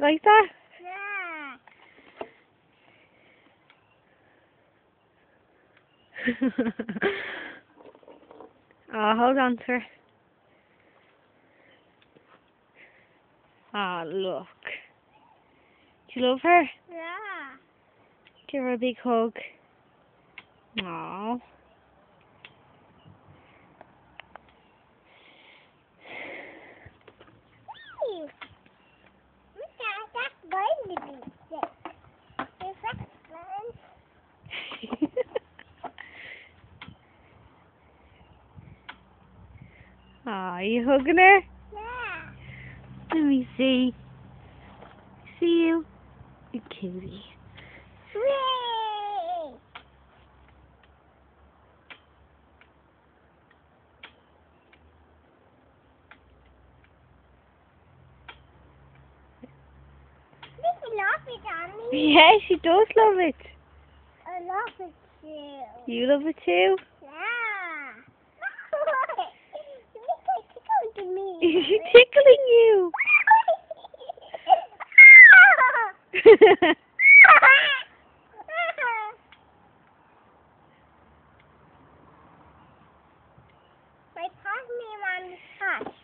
like that? Yeah. Oh, hold on to her. Oh, look. Do you love her? Yeah. Give her a big hug. Aww. That's going to be sick. Aw, you hugging her? Yeah. Let me see. See you? You cutie. Whee! Did you love it, Annie? Yeah, she does love it. I love it too. You love it too? Yeah. Look, tickle to me. She's tickling you. My paws name on the touch.